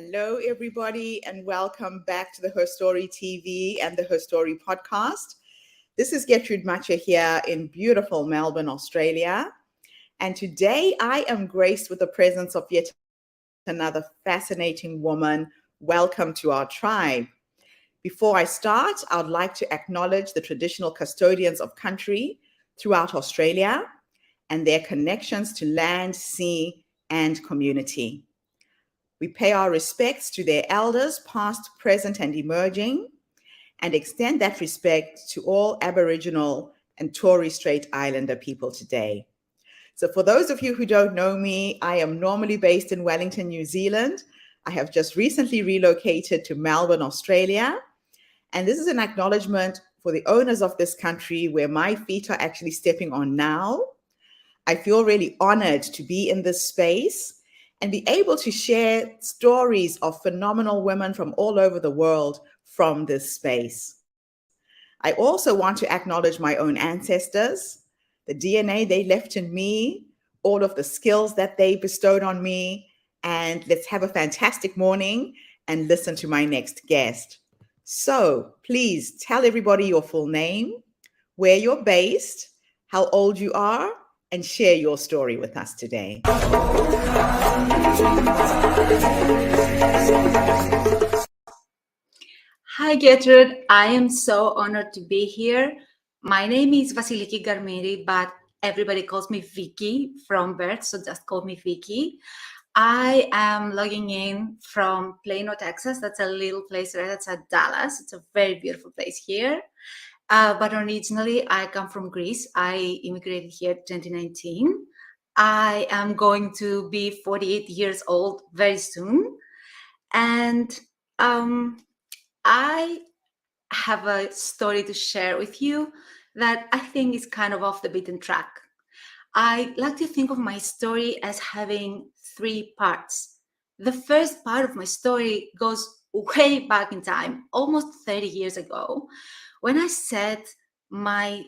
Hello, everybody, and welcome back to the HerStory TV and the HerStory podcast. This is Gertrude Matcha here in beautiful Melbourne, Australia. And today I am graced with the presence of yet another fascinating woman. Welcome to our tribe. Before I start, I would like to acknowledge the traditional custodians of country throughout Australia and their connections to land, sea, and community. We pay our respects to their elders, past, present, and emerging, and extend that respect to all Aboriginal and Torres Strait Islander people today. So for those of you who don't know me, I am normally based in Wellington, New Zealand. I have just recently relocated to Melbourne, Australia. And this is an acknowledgement for the owners of this country where my feet are actually stepping on now. I feel really honored to be in this space and be able to share stories of phenomenal women from all over the world from this space. I also want to acknowledge my own ancestors, the DNA they left in me, all of the skills that they bestowed on me, and let's have a fantastic morning and listen to my next guest. So please tell everybody your full name, where you're based, how old you are, and share your story with us today. Hi, Gertrude. I am so honored to be here. My name is Vasiliki Gkarmiri, but everybody calls me Vicky from birth, so just call me Vicky. I am logging in from Plano, Texas. That's a little place right outside Dallas. It's a very beautiful place here. But originally, I come from Greece. I immigrated here in 2019. I am going to be 48 years old very soon. And I have a story to share with you that I think is kind of off the beaten track. I like to think of my story as having three parts. The first part of my story goes way back in time, almost 30 years ago, when I set myself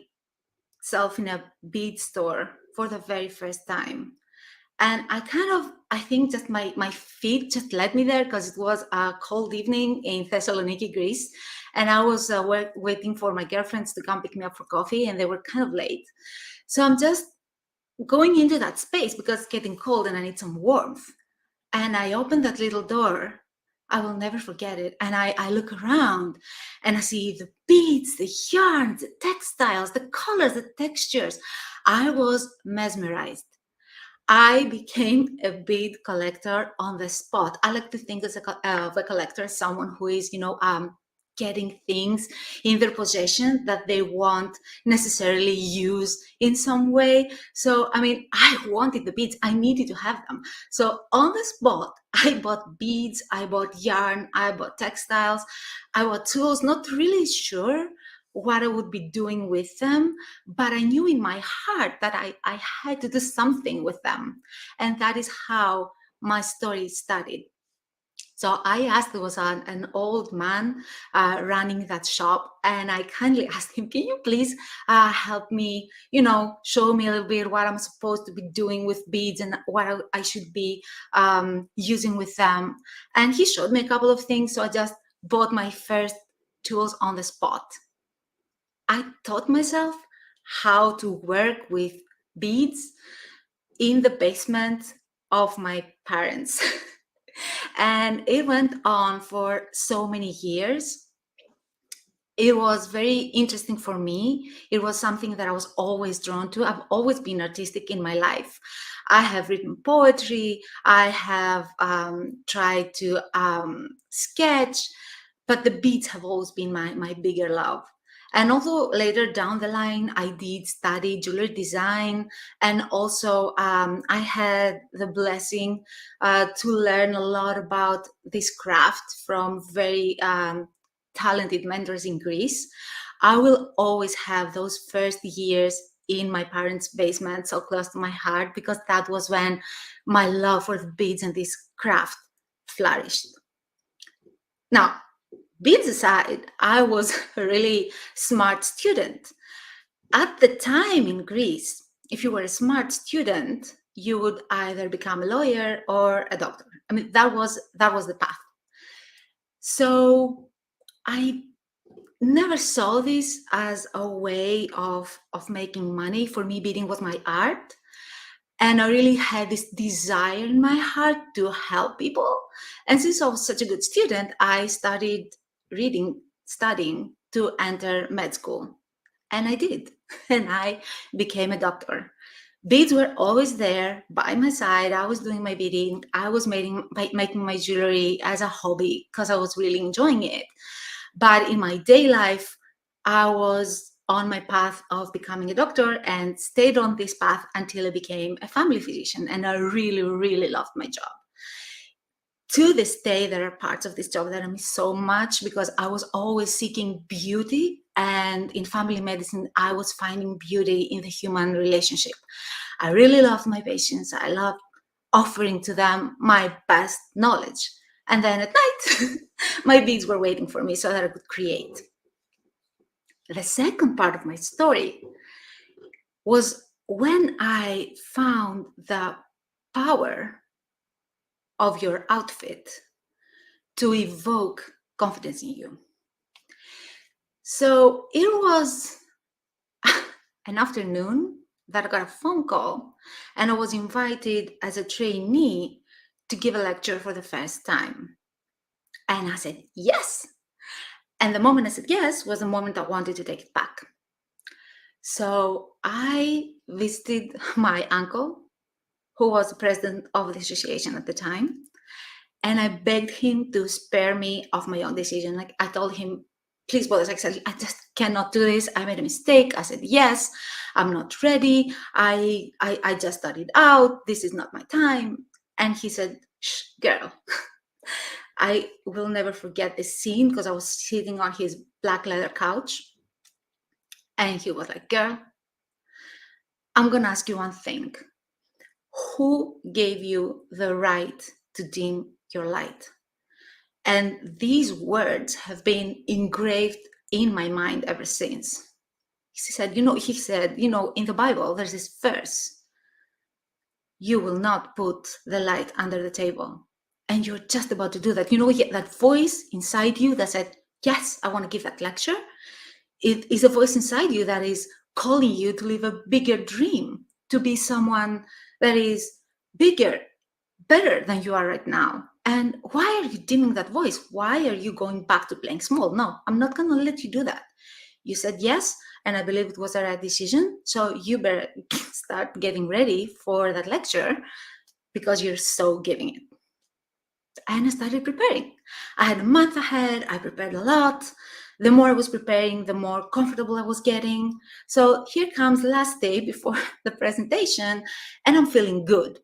in a bead store for the very first time. And I think just my feet just led me there because it was a cold evening in Thessaloniki, Greece. And I was waiting for my girlfriends to come pick me up for coffee, and they were kind of late. So I'm just going into that space because it's getting cold and I need some warmth. And I opened that little door. I will never forget it. And I look around and I see the beads, the yarns, the textiles, the colors, the textures. I was mesmerized. I became a bead collector on the spot. I like to think of a collector as someone who is, getting things in their possession that they won't necessarily use in some way. So, I wanted the beads. I needed to have them. So on the spot, I bought beads, I bought yarn, I bought textiles, I bought tools, not really sure what I would be doing with them, but I knew in my heart that I had to do something with them. And that is how my story started. So I asked, there was an old man running that shop, and I kindly asked him, can you please help me, show me a little bit what I'm supposed to be doing with beads and what I should be using with them. And he showed me a couple of things, so I just bought my first tools on the spot. I taught myself how to work with beads in the basement of my parents. And it went on for so many years. It was very interesting for me. It was something that I was always drawn to. I've always been artistic in my life. I have written poetry. I have tried to sketch, but the beads have always been my bigger love. And although later down the line, I did study jewelry design, and also I had the blessing to learn a lot about this craft from very talented mentors in Greece, I will always have those first years in my parents' basement so close to my heart, because that was when my love for the beads and this craft flourished. Now, beads aside, I was a really smart student. At the time in Greece, if you were a smart student, you would either become a lawyer or a doctor. I mean, that was the path. So I never saw this as a way of making money. For me, beading was my art. And I really had this desire in my heart to help people. And since I was such a good student, I started studying to enter med school. And I did. And I became a doctor. Beads were always there by my side. I was doing my beading. I was making my jewelry as a hobby because I was really enjoying it. But in my day life, I was on my path of becoming a doctor and stayed on this path until I became a family physician. And I really, really loved my job. To this day, there are parts of this job that I miss so much because I was always seeking beauty. And in family medicine, I was finding beauty in the human relationship. I really loved my patients. I loved offering to them my best knowledge. And then at night, my beads were waiting for me so that I could create. The second part of my story was when I found the power of your outfit to evoke confidence in you. So it was an afternoon that I got a phone call, and I was invited as a trainee to give a lecture for the first time. And I said, yes. And the moment I said yes was the moment I wanted to take it back. So I visited my uncle, who was the president of the association at the time. And I begged him to spare me of my own decision. Like, I told him, please, Bodas, I just cannot do this. I made a mistake. I said, yes, I'm not ready. I just started out. This is not my time. And he said, shh, girl. I will never forget this scene because I was sitting on his black leather couch. And he was like, girl, I'm going to ask you one thing. Who gave you the right to dim your light? And these words have been engraved in my mind ever since. He said, in the Bible, there's this verse, you will not put the light under the table. And you're just about to do that. That voice inside you that said, yes, I want to give that lecture. It is a voice inside you that is calling you to live a bigger dream, to be someone that is bigger, better than you are right now. And why are you dimming that voice? Why are you going back to playing small? No, I'm not going to let you do that. You said yes, and I believe it was the right decision. So you better start getting ready for that lecture because you're so giving it. And I started preparing. I had a month ahead. I prepared a lot. The more I was preparing, the more comfortable I was getting. So here comes the last day before the presentation, and I'm feeling good.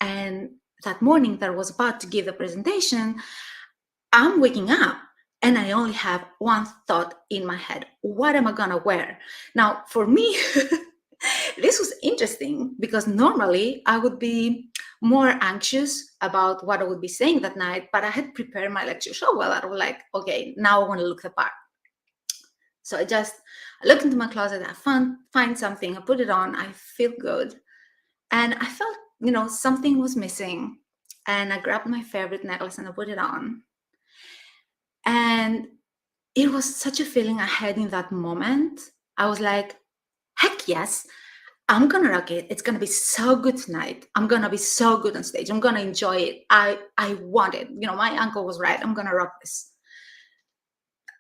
And that morning that I was about to give the presentation, I'm waking up and I only have one thought in my head. What am I gonna wear? Now, for me, this was interesting because normally I would be more anxious about what I would be saying that night, but I had prepared my lecture so well that I was like, okay, now I want to look the part. So I looked into my closet, I find something, I put it on, I feel good. And I felt, something was missing. And I grabbed my favorite necklace and I put it on. And it was such a feeling I had in that moment. I was like, heck yes, I'm going to rock it. It's going to be so good tonight. I'm going to be so good on stage. I'm going to enjoy it. I want it. My uncle was right. I'm going to rock this.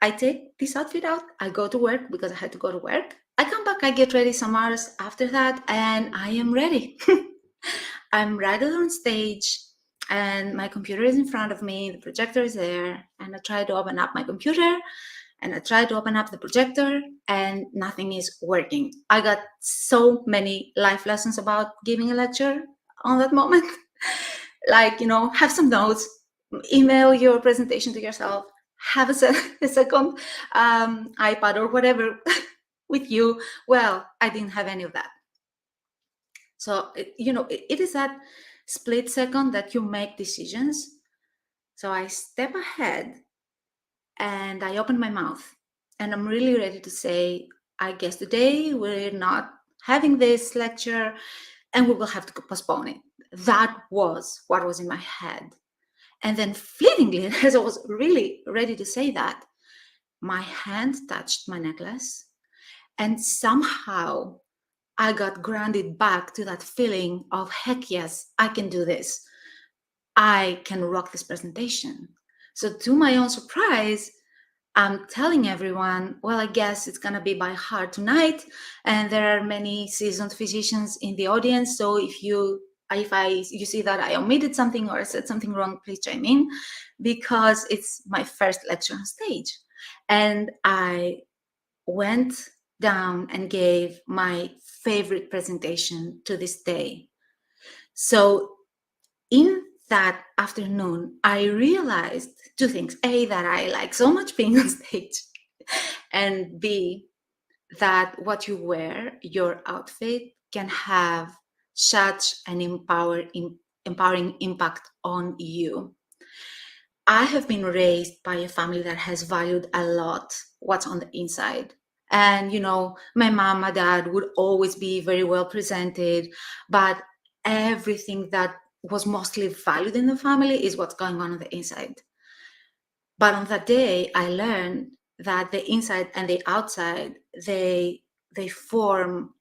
I take this outfit out. I go to work because I had to go to work. I come back. I get ready some hours after that, and I am ready. I'm right on stage, and my computer is in front of me. The projector is there, and I try to open up my computer, and I try to open up the projector, and nothing is working. I got so many life lessons about giving a lecture on that moment. Like, have some notes, email your presentation to yourself, have a second iPad or whatever with you. Well, I didn't have any of that. So, it is that split second that you make decisions. So I step ahead and I open my mouth and I'm really ready to say, I guess today we're not having this lecture and we will have to postpone it. That was what was in my head. And then fleetingly, as I was really ready to say that, my hand touched my necklace, and somehow I got grounded back to that feeling of, heck yes, I can do this. I can rock this presentation. So to my own surprise, I'm telling everyone, well, I guess it's going to be by heart tonight. And there are many seasoned physicians in the audience. So if you see that I omitted something or said something wrong, please chime in, because it's my first lecture on stage. And I went down and gave my favorite presentation to this day. So in that afternoon, I realized two things. A, that I like so much being on stage, and B, that what you wear, your outfit, can have such an empowering impact on you. I have been raised by a family that has valued a lot what's on the inside. And, my mom, my dad would always be very well presented, but everything that was mostly valued in the family is what's going on the inside. But on that day, I learned that the inside and the outside, they form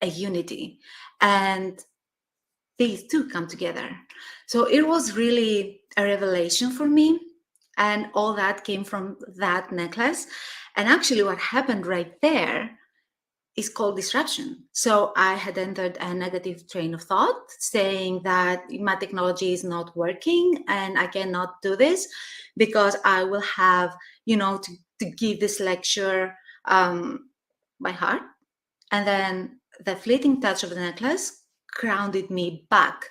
a unity, and these two come together. So it was really a revelation for me, and all that came from that necklace. And actually what happened right there is called disruption. So I had entered a negative train of thought saying that my technology is not working and I cannot do this because I will have, to give this lecture by heart. And then the fleeting touch of the necklace grounded me back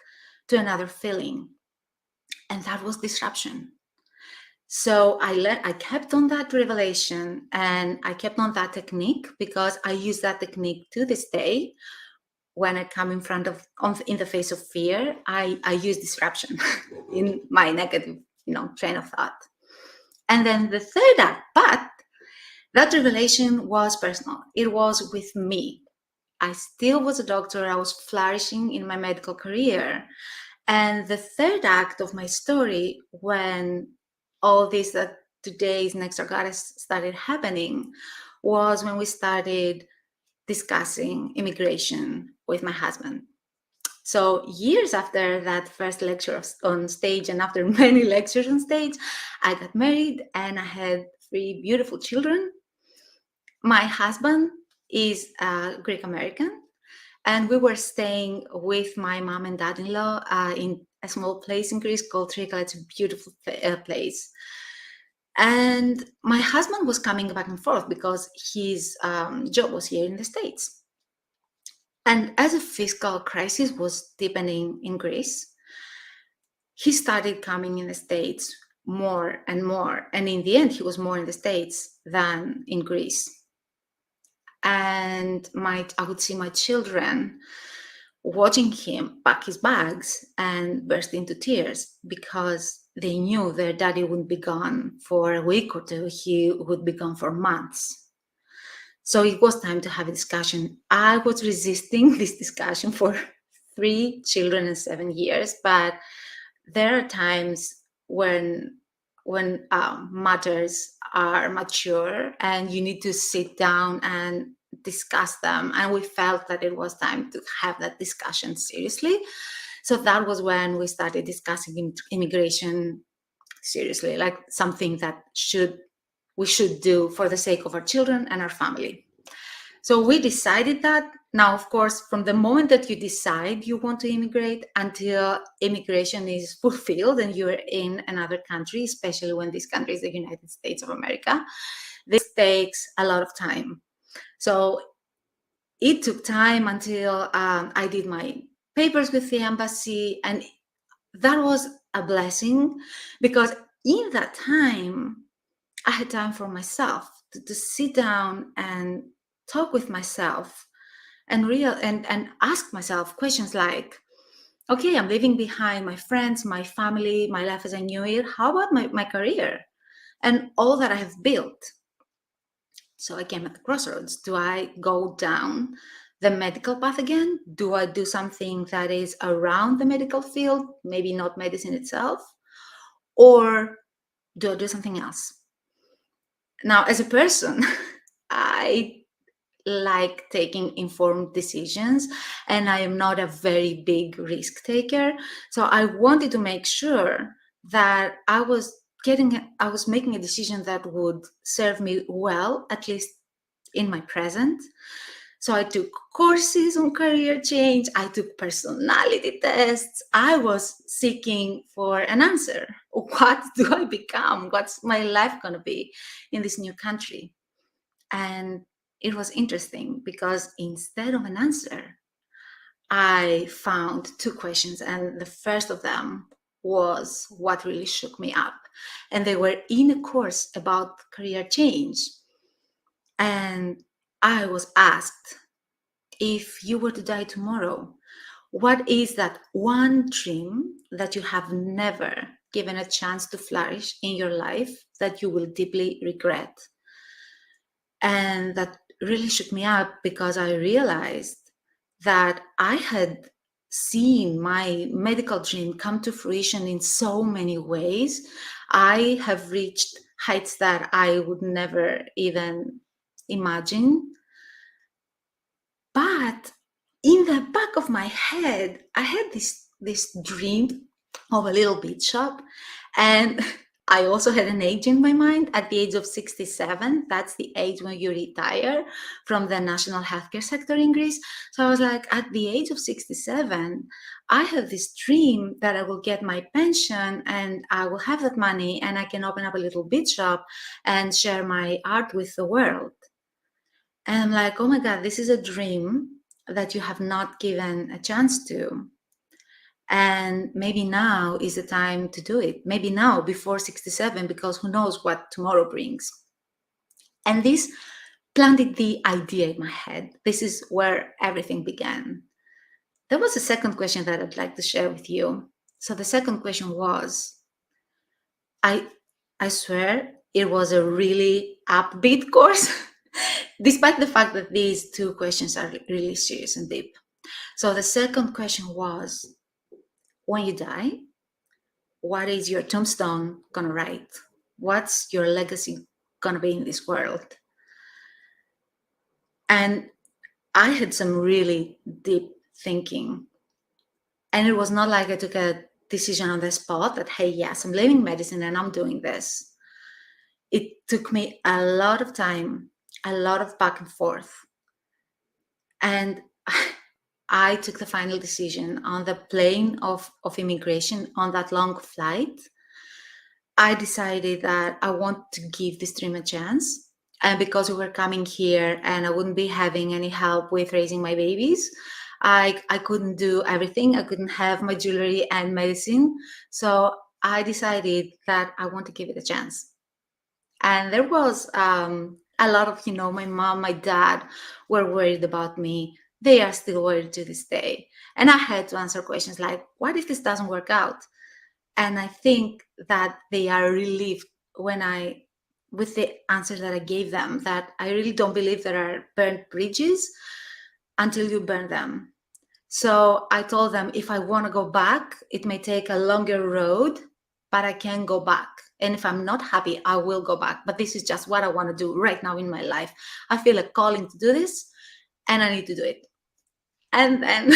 to another feeling. And that was disruption. So I kept on that revelation, and I kept on that technique because I use that technique to this day. When I come in the face of fear, I use disruption in my negative, train of thought. And then the third act, but that revelation was personal. It was with me. I still was a doctor. I was flourishing in my medical career. And the third act of my story, when all this that today is Next Goddess started happening, was when we started discussing immigration with my husband. So years after that first lecture on stage, and after many lectures on stage, I got married and I had 3 beautiful children. My husband is Greek American, and we were staying with my mom and dad-in-law in a small place in Greece called Trika. It's a beautiful place. And my husband was coming back and forth because his job was here in the States. And as a fiscal crisis was deepening in Greece, he started coming in the States more and more. And in the end, he was more in the States than in Greece. And I would see my children watching him pack his bags and burst into tears because they knew their daddy wouldn't be gone for a week or 2. He would be gone for months. So it was time to have a discussion. I was resisting this discussion for 3 children and 7 years, but there are times when matters are mature and you need to sit down and discuss them. And we felt that it was time to have that discussion seriously. So that was when we started discussing immigration seriously, like something that we should do for the sake of our children and our family. So we decided that. Now, of course, from the moment that you decide you want to immigrate until immigration is fulfilled and you're in another country, especially when this country is the United States of America, this takes a lot of time. So it took time until I did my papers with the embassy, and that was a blessing because in that time, I had time for myself to sit down and talk with myself and ask myself questions like, okay, I'm leaving behind my friends, my family, my life as I knew it. How about my career and all that I have built? So I came at the crossroads. Do I go down the medical path again? Do I do something that is around the medical field, maybe not medicine itself? Or do I do something else? Now, as a person, I like taking informed decisions, and I am not a very big risk taker. So I wanted to make sure that I was making a decision that would serve me well, at least in my present. So I took courses on career change. I took personality tests. I was seeking for an answer. What do I become? What's my life going to be in this new country? And it was interesting because instead of an answer, I found two questions. And the first of them was what really shook me up. And they were in a course about career change. And I was asked, if you were to die tomorrow, what is that one dream that you have never given a chance to flourish in your life that you will deeply regret? And that really shook me up because I realized that I had seen my medical dream come to fruition in so many ways. I have reached heights that I would never even imagine. But in the back of my head, I had this dream of a little beach shop. And I also had an age in my mind at the age of 67. That's the age when you retire from the national healthcare sector in Greece. So I was like, at the age of 67, I have this dream that I will get my pension and I will have that money and I can open up a little beach shop and share my art with the world. And I'm like, oh my God, this is a dream that you have not given a chance to. And maybe now is the time to do it. Maybe now before 67, because who knows what tomorrow brings. And this planted the idea in my head. This is where everything began. There was a second question that I'd like to share with you. So the second question was, I swear it was a really upbeat course, despite the fact that these two questions are really serious and deep. So the second question was, when you die, what is your tombstone gonna write? What's your legacy gonna be in this world? And I had some really deep thinking. And it was not like I took a decision on the spot that, hey, yes, I'm leaving medicine and I'm doing this. It took me a lot of time, a lot of back and forth. And I took the final decision on the plane of immigration on that long flight. I decided that I want to give this dream a chance. And because we were coming here and I wouldn't be having any help with raising my babies, I couldn't do everything. I couldn't have my jewelry and medicine. So I decided that I want to give it a chance. And there was a lot of, my mom, my dad were worried about me. They are still worried to this day. And I had to answer questions like, what if this doesn't work out? And I think that they are relieved with the answer that I gave them, that I really don't believe there are burnt bridges until you burn them. So I told them, if I want to go back, it may take a longer road, but I can go back. And if I'm not happy, I will go back. But this is just what I want to do right now in my life. I feel a calling to do this and I need to do it. And then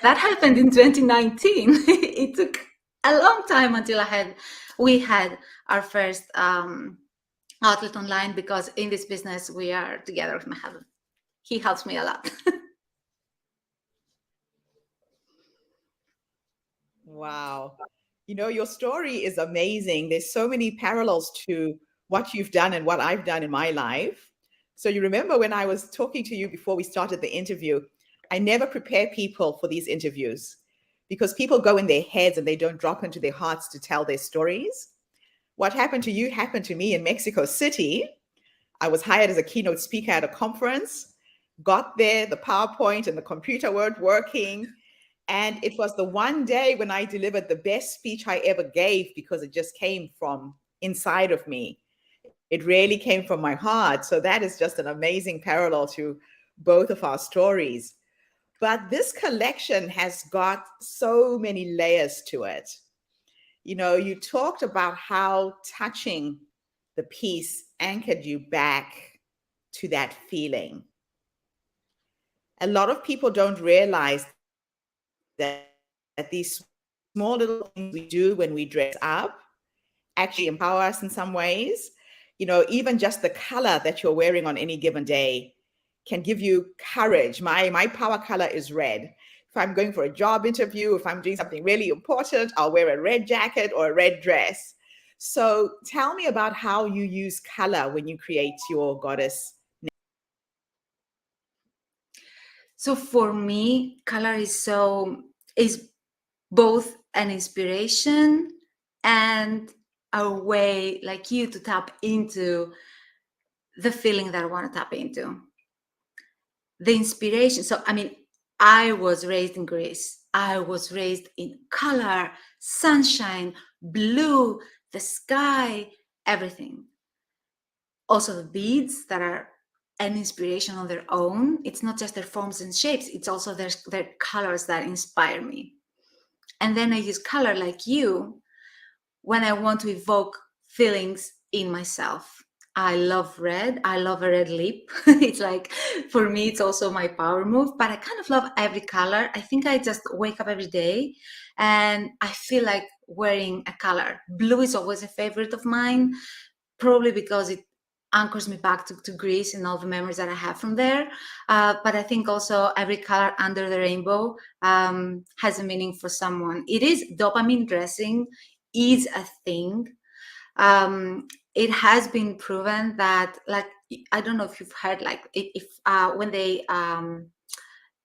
that happened in 2019. It took a long time until we had our first outlet online, because in this business we are together with my husband. He helps me a lot. Wow. Your story is amazing. There's so many parallels to what you've done and what I've done in my life. So you remember when I was talking to you before we started the interview, I never prepare people for these interviews because people go in their heads and they don't drop into their hearts to tell their stories. What happened to you happened to me in Mexico City. I was hired as a keynote speaker at a conference, got there, the PowerPoint and the computer weren't working. And it was the one day when I delivered the best speech I ever gave because it just came from inside of me. It really came from my heart. So that is just an amazing parallel to both of our stories. But this collection has got so many layers to it. You know, you talked about how touching the piece anchored you back to that feeling. A lot of people don't realize that these small little things we do when we dress up actually empower us in some ways. You know, even just the color that you're wearing on any given day can give you courage. My power color is red. If I'm going for a job interview, if I'm doing something really important, I'll wear a red jacket or a red dress. So tell me about how you use color when you create your goddess. So for me, color is both an inspiration and a way, like you, to tap into the feeling that I want to tap into. The inspiration. So I mean, I was raised in Greece. I was raised in color, sunshine, blue, the sky, everything. Also the beads that are an inspiration on their own. It's not just their forms and shapes, it's also their colors that inspire me. And then I use color, like you, when I want to evoke feelings in myself. I love red. I love a red lip. It's like, for me, it's also my power move, but I kind of love every color. I think I just wake up every day and I feel like wearing a color. Blue is always a favorite of mine, probably because it anchors me back to Greece and all the memories that I have from there. But I think also every color under the rainbow has a meaning for someone. It is dopamine dressing is a thing. It has been proven that, like, I don't know if you've heard, like, if when they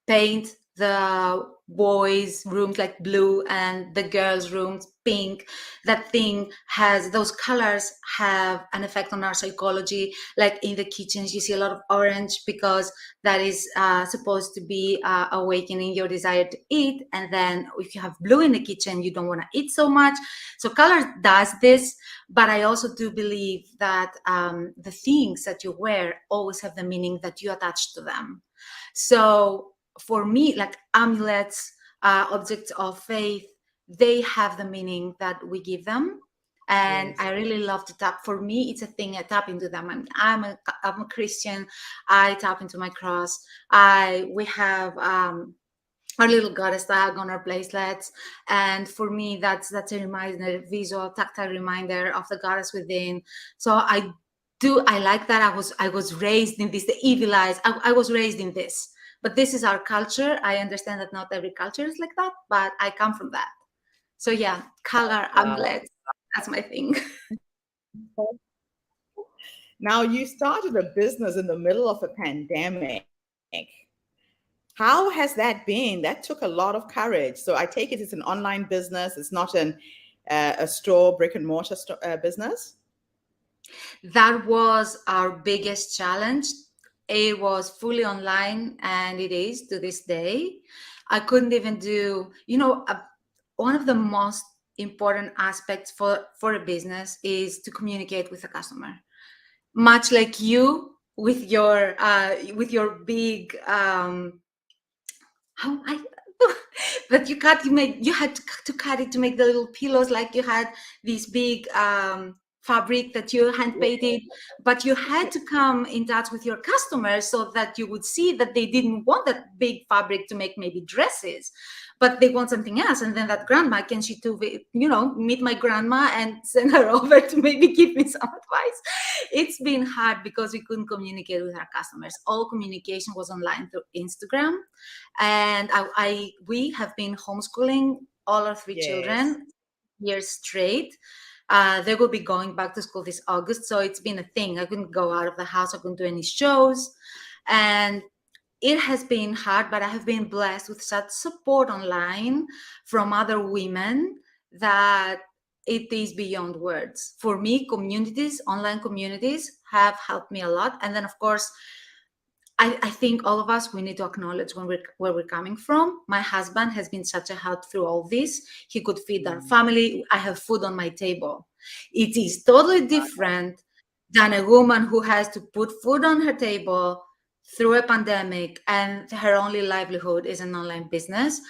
paint the boys' rooms like blue and the girls' rooms pink, that thing has, those colors have an effect on our psychology. Like in the kitchens, you see a lot of orange because that is supposed to be awakening your desire to eat. And then if you have blue in the kitchen, you don't want to eat so much. So color does this, but I also do believe that the things that you wear always have the meaning that you attach to them. So for me, like amulets, objects of faith, they have the meaning that we give them. And Yes. I really love to tap. For me, it's a thing. I tap into them. I'm a Christian. I tap into my cross. We have our little goddess tag on our bracelets, and for me, that's a reminder, visual, tactile reminder of the goddess within. So I like that. I was raised in this. The evil eyes. I was raised in this. But this is our culture. I understand that not every culture is like that, but I come from that. So yeah, color, Wow. amulets, that's my thing. Now, you started a business in the middle of a pandemic. How has that been? That took a lot of courage. So I take it it's an online business. It's not a store, brick and mortar business. That was our biggest challenge. It was fully online, and it is to this day. I couldn't even do, one of the most important aspects for a business is to communicate with the customer. Much like you with your big how I that you had to cut it to make the little pillows, like you had this big fabric that you hand painted, but you had to come in touch with your customers so that you would see that they didn't want that big fabric to make maybe dresses, but they want something else. And then that grandma, can she to meet my grandma and send her over to maybe give me some advice? It's been hard because we couldn't communicate with our customers. All communication was online through Instagram, and we have been homeschooling all our three Yes. children years straight. They will be going back to school this August, so it's been a thing. I couldn't go out of the house. I couldn't do any shows, and it has been hard. But I have been blessed with such support online from other women that it is beyond words. For me, online communities have helped me a lot. And then, of course, I think all of us, we need to acknowledge where we're coming from. My husband has been such a help through all this. He could feed our family. I have food on my table. It is totally different than a woman who has to put food on her table, through a pandemic, and her only livelihood is an online business.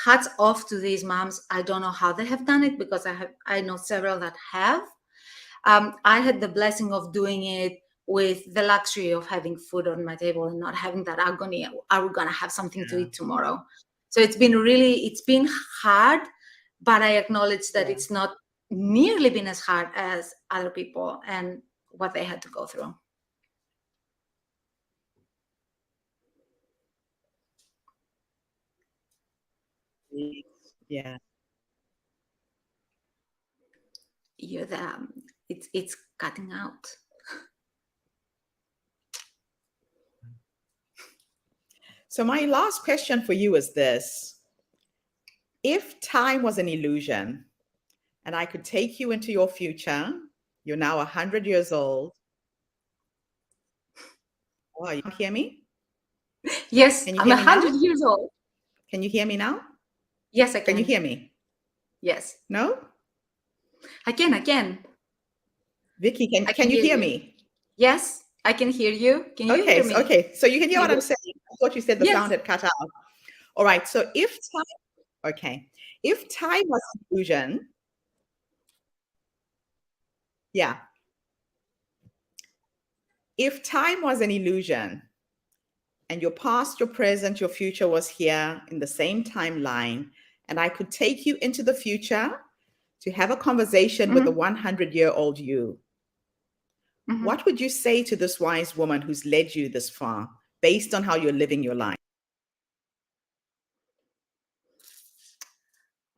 Hats off to these moms. I don't know how they have done it, because I know several that have. I had the blessing of doing it with the luxury of having food on my table and not having that agony. Are we gonna have something to eat tomorrow? So it's been hard, but I acknowledge that it's not nearly been as hard as other people and what they had to go through. Yeah. It's cutting out. So my last question for you is this. If time was an illusion and I could take you into your future, you're now 100 years old. Oh, you can't hear me? Yes, Can you I'm hear me now? 100 years old. Can you hear me now? Yes, I can. Can you hear me? Yes. No? I can. Vicky, can you hear me? Yes, I can hear you. Can you hear me? Okay, so you can hear what I'm saying. I thought you said the Yes. sound had cut out. All right, so if time was an illusion, yeah. If time was an illusion and your past, your present, your future was here in the same timeline, and I could take you into the future to have a conversation with the 100-year-old you, what would you say to this wise woman who's led you this far based on how you're living your life?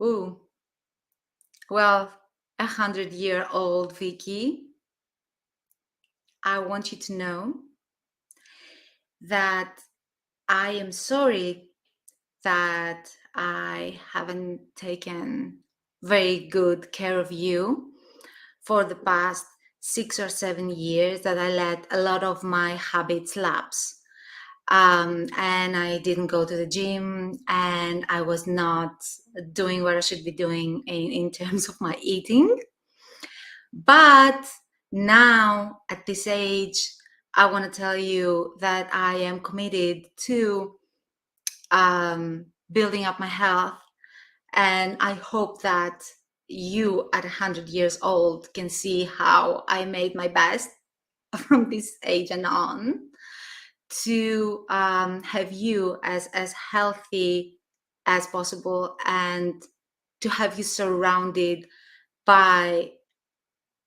Ooh. Well, 100-year-old Vicky, I want you to know that I am sorry that I haven't taken very good care of you for the past 6 or 7 years, that I let a lot of my habits lapse. And I didn't go to the gym, and I was not doing what I should be doing in terms of my eating. But now, at this age, I want to tell you that I am committed to building up my health. And I hope that you at 100 years old can see how I made my best from this age and on to have you as healthy as possible, and to have you surrounded by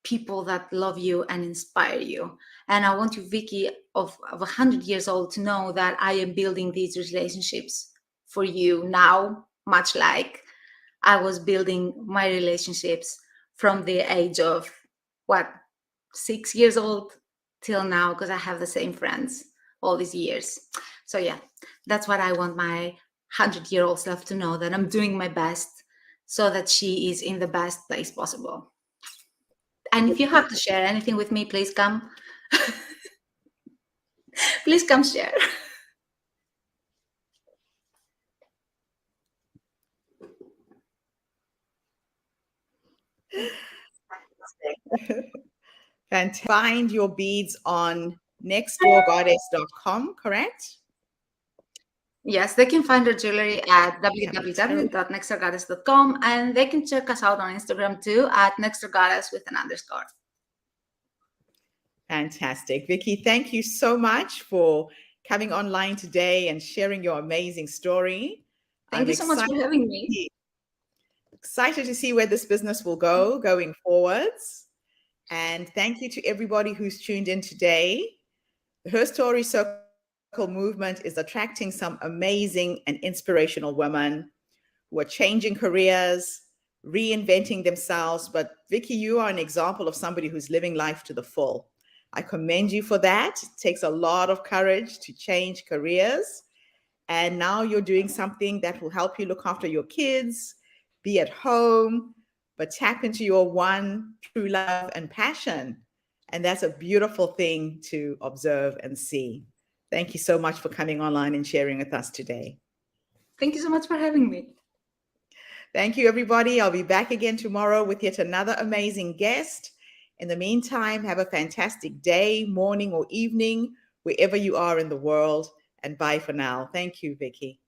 people that love you and inspire you. And I want you, Vicky, of 100 years old, to know that I am building these relationships for you now, much like I was building my relationships from the age of 6 years old till now, because I have the same friends all these years. So yeah, that's what I want my 100-year-old self to know, that I'm doing my best so that she is in the best place possible. And if you have to share anything with me, please come. Please come share. And find your beads on nextdoorgoddess.com, correct? Yes, they can find our jewelry at www.nextdoorgoddess.com, and they can check us out on Instagram too at nextdoorgoddess with an _. Fantastic. Vicky, thank you so much for coming online today and sharing your amazing story. Thank you so much for having me. Excited to see where this business will go going forwards. And thank you to everybody who's tuned in today. The Her Story Circle movement is attracting some amazing and inspirational women who are changing careers, reinventing themselves. But Vicky, you are an example of somebody who's living life to the full. I commend you for that. It takes a lot of courage to change careers. And now you're doing something that will help you look after your kids, be at home, but tap into your one true love and passion. And that's a beautiful thing to observe and see. Thank you so much for coming online and sharing with us today. Thank you so much for having me. Thank you, everybody. I'll be back again tomorrow with yet another amazing guest. In the meantime, have a fantastic day, morning, or evening, wherever you are in the world. And bye for now. Thank you, Vicky.